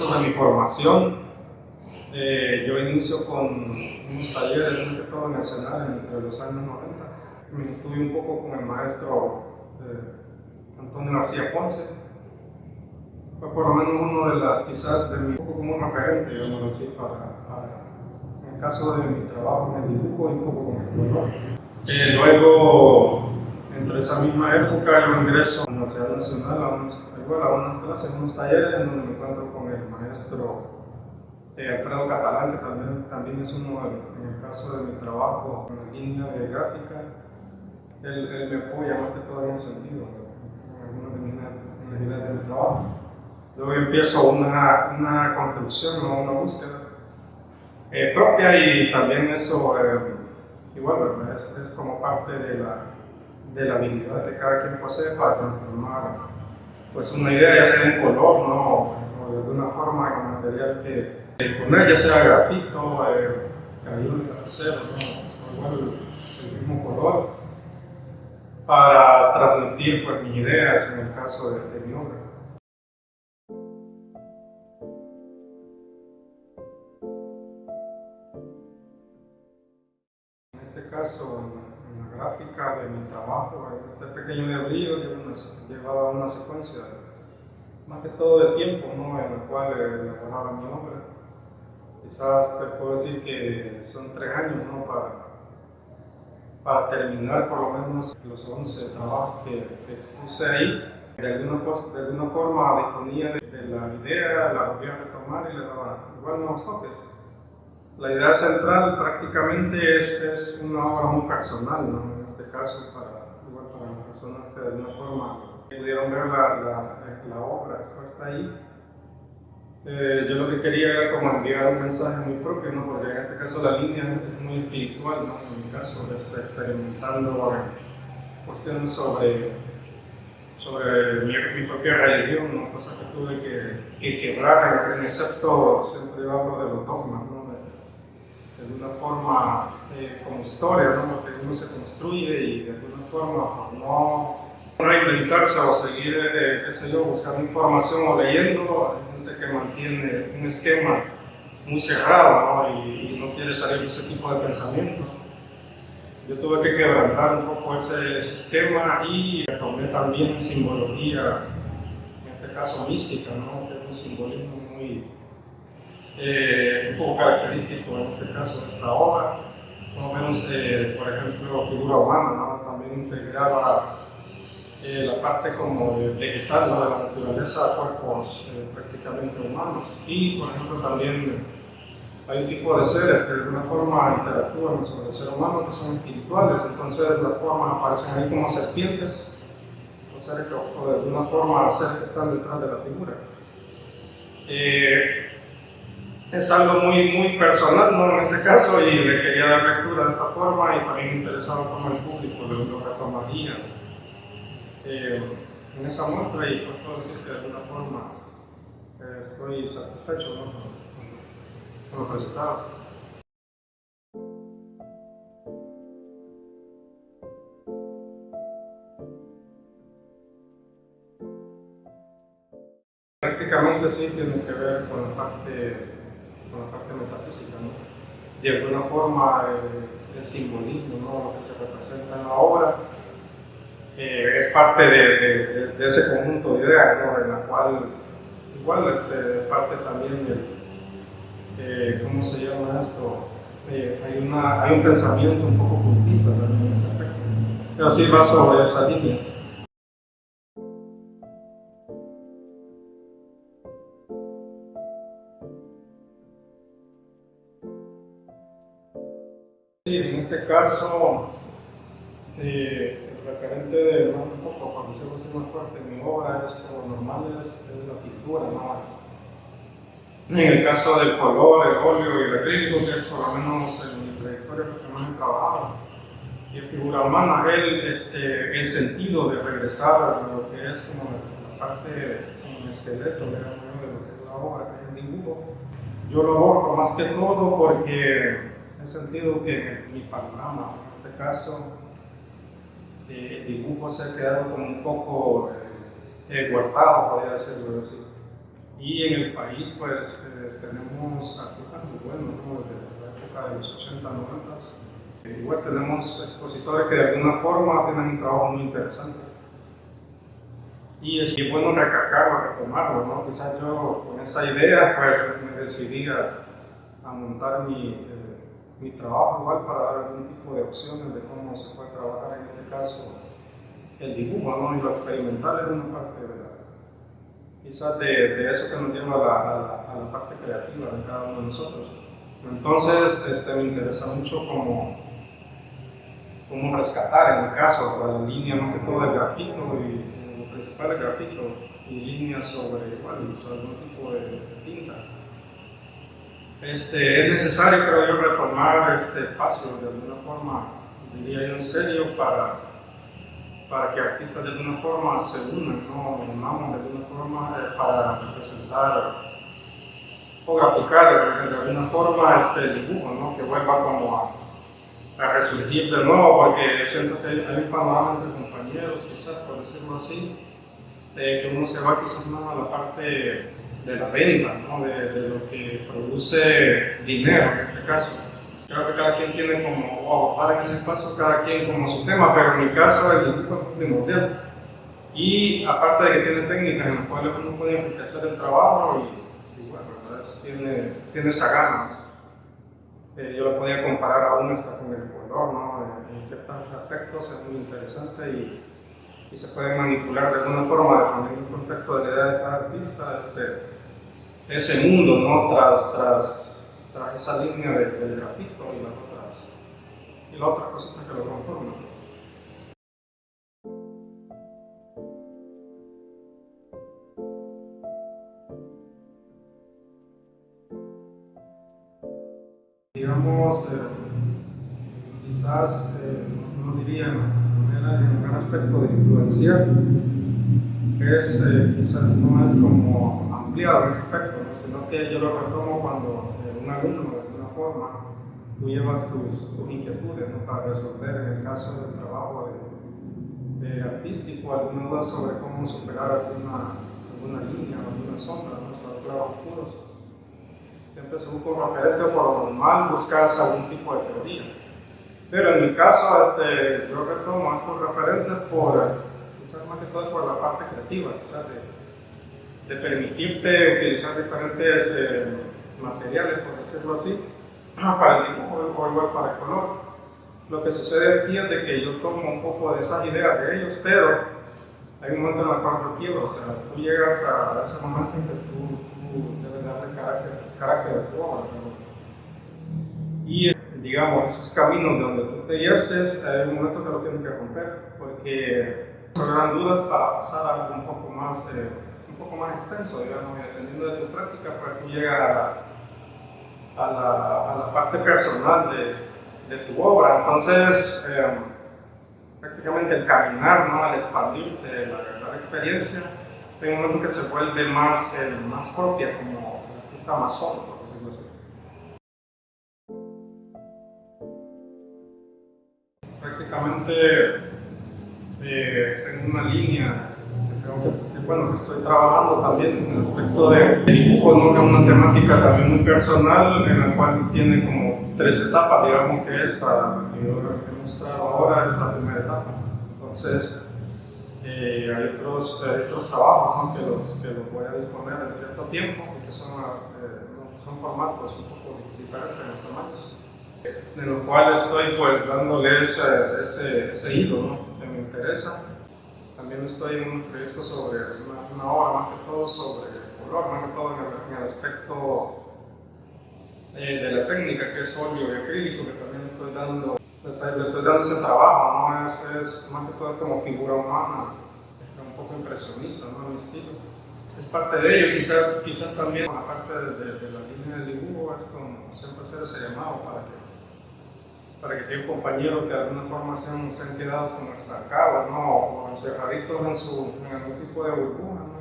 sobre mi formación, yo inicio con unos talleres, más que todo en el escenario, entre los años 90. Me estuve un poco con el maestro Antonio García Ponce. Fue por lo menos uno de las, quizás, de un poco como un referente, digamos así, en el caso de mi trabajo en el dibujo y un poco con el color. Luego, entre esa misma época, yo ingreso a la Universidad Nacional a unas clases, a unos talleres, en donde me encuentro con el maestro Alfredo Catalán, que también es uno, en el caso de mi trabajo en la línea de gráfica, él me apoya más que todo en ese sentido, en algunas de mis ideas de mi trabajo. Luego empiezo una construcción o una búsqueda propia, y también eso, igual, ¿verdad? Es como parte de la habilidad que cada quien posee para transformar pues, una idea, ya sea en color, ¿no? O de alguna forma en material que poner, ya sea grafito, crayón, lapicero, ¿no? O igual el mismo color, para transmitir pues, mis ideas en el caso de mi obra. En este caso, en la gráfica de mi trabajo, en este pequeño diablillo llevaba una secuencia, más que todo de tiempo, ¿no? En la cual elaboraba mi obra. Quizás te puedo decir que son 3 años, ¿no? Para terminar por lo menos los 11 trabajos que expuse ahí. De alguna forma disponía de la idea, la volvía a retomar y le daba igual nuevos toques. La idea central prácticamente es una obra muy personal, ¿no? En este caso, para las personas que de alguna forma pudieron ver la obra expuesta ahí. Yo lo que quería era como enviar un mensaje muy propio, ¿no? Porque en este caso la línea es muy espiritual, ¿no? En mi caso, experimentando cuestiones sobre mi propia religión, ¿no? Cosas que tuve que quebrar, en excepto siempre yo hablo de los dogmas, ¿no? De alguna forma como historia, ¿no? Porque uno se construye y de alguna forma pues, no inventarse o seguir, qué sé yo, buscando información o leyendo, hay gente que mantiene un esquema muy cerrado, ¿no? Y no quiere salir de ese tipo de pensamiento. Yo tuve que quebrantar un poco ese esquema y tomé también simbología, en este caso mística, ¿no? Que es un simbolismo muy un poco característico en este caso de esta obra. Como vemos, por ejemplo, figura humana, ¿no? También integraba la parte como vegetal, ¿no? De la naturaleza a cuerpos prácticamente humanos. Y, por ejemplo, también hay un tipo de seres que de alguna forma interactúan sobre el ser humano, que son espirituales. Entonces, las formas aparecen ahí como serpientes, o de alguna forma seres que están detrás de la figura. Es algo muy personal, ¿no? En este caso, y le quería dar lectura de esta forma, y también interesado como el público lo retomaría en esa muestra, y pues puedo decir que de alguna forma estoy satisfecho, ¿no? con los resultados. Prácticamente sí tiene que ver con la parte metafísica, ¿no? De alguna forma el simbolismo, ¿no? Lo que se representa en la obra es parte de ese conjunto de ideas, ¿no? En la cual igual parte también ¿cómo se llama esto? Hay un pensamiento un poco ocultista también en ese aspecto, pero sí va sobre esa línea. Sí, en este caso, el referente de un poco, por decirlo así más fuerte, en mi obra es como normal, es la pintura, ¿no? En el caso del color, el óleo y el acrílico, que es por lo menos en mi trayectoria que más he trabajado, y figura humana, el sentido de regresar a lo que es como la parte, como el esqueleto, digamos, de lo que es la obra, que es el dibujo. Yo lo abordo más que todo porque he sentido que mi panorama, en este caso, el dibujo se ha quedado como un poco guardado, podría decirlo así. Y en el país pues tenemos artistas muy buenos, ¿no? Desde la época de los 80, 90. Igual tenemos expositores que de alguna forma tienen un trabajo muy interesante. Y es bueno recalcarlo, retomarlo, ¿no? Quizás yo con esa idea pues me decidí a montar mi trabajo igual para dar algún tipo de opciones de cómo se puede trabajar en este caso el dibujo, ¿no? Y lo experimental es una parte quizás de eso que nos lleva a la parte creativa de cada uno de nosotros. Entonces me interesa mucho cómo rescatar en mi caso la línea más que todo del grafito y lo principal del grafito y líneas sobre algún tipo de tinta. Es necesario, creo yo, retomar este espacio de alguna forma, diría yo en serio, para que artistas de alguna forma se unan, ¿no? Nos unamos de alguna forma para representar o graficar de alguna forma el dibujo, ¿no? Que vuelva como a resurgir de nuevo, porque siento que hay un panorama entre compañeros, quizás por decirlo así, que uno se va quizás más a la parte de la venta, ¿no? de lo que produce dinero en este caso. Creo que cada quien tiene como, o abordar en ese espacio, cada quien como su tema, pero en mi caso el dibujo es primordial. Y aparte de que tiene técnicas en las cuales uno puede enriquecer el trabajo y bueno, tiene esa gana. Yo lo podía comparar aún hasta con el color, ¿no? En ciertos aspectos es muy interesante y se puede manipular de alguna forma, dependiendo del contexto de la idea de cada artista, ese mundo, ¿no? Tras esa línea del grafito y las otras cositas que lo conforman. Digamos, quizás, no diría en un aspecto de influenciar, quizás no es como ampliado en ese aspecto, ¿no? Sino que yo lo retomo cuando un alumno de alguna forma tú llevas tus inquietudes, ¿no? Para resolver en el caso del trabajo de artístico alguna duda sobre cómo superar alguna línea o alguna sombra, ¿no? Sobre claros oscuros. Siempre se busca un referente o por lo normal buscas algún tipo de teoría. Pero en mi caso, yo retomo estos referentes quizás más que todo por la parte creativa, quizás de permitirte utilizar diferentes materiales, por decirlo así, para el dibujo o igual para el color. Lo que sucede aquí es de que yo tomo un poco de esas ideas de ellos, pero hay un momento en el cual lo quiero, o sea, tú llegas a ese momento en que tú debes darle carácter a tu obra, ¿no? Y digamos, esos caminos de donde tú te guiaste, hay un momento que lo tienes que romper, porque habrán dudas para pasar a algo un poco más extenso, digamos, y dependiendo de tu práctica, pues tú llegas a la parte personal de tu obra. Entonces, prácticamente el caminar, ¿no? Al expandirte, la experiencia, hay un momento que se vuelve más propia, como artista más solo, por decirlo así. Prácticamente tengo una línea que estoy trabajando también en el aspecto de dibujo, ¿no? Que es una temática también muy personal, en la cual tiene como 3 etapas, digamos que esta que yo he mostrado ahora es la primera etapa. Entonces, hay otros trabajos, ¿no? que los voy a disponer en cierto tiempo, que son formatos un poco diferentes en los tamaños, en los cuales estoy pues dándole ese hilo, ¿no? Que me interesa. También estoy en un proyecto sobre una obra más que todo sobre color, más que todo en el aspecto de la técnica que es óleo y acrílico, que también le estoy dando ese trabajo, ¿no? Es más que todo como figura humana, un poco impresionista, ¿no? Mi estilo. Es parte de ello, quizás también, aparte de la línea del dibujo, es como siempre hacer ese llamado para que haya compañeros que de alguna forma se han quedado como estancados, ¿no? O encerraditos en algún tipo de burbuja, ¿no?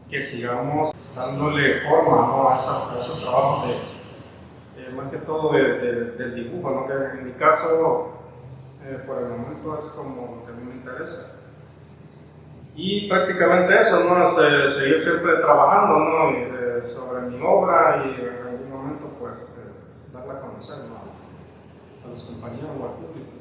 Que sigamos dándole forma, ¿no? a esos trabajos más que todo del dibujo, ¿no? Que en mi caso por el momento es como lo que a mí me interesa. Y prácticamente eso, ¿no? Seguir siempre trabajando, ¿no? Sobre mi obra y en algún momento, pues, darla a conocer, ¿no? A los compañeros o al público.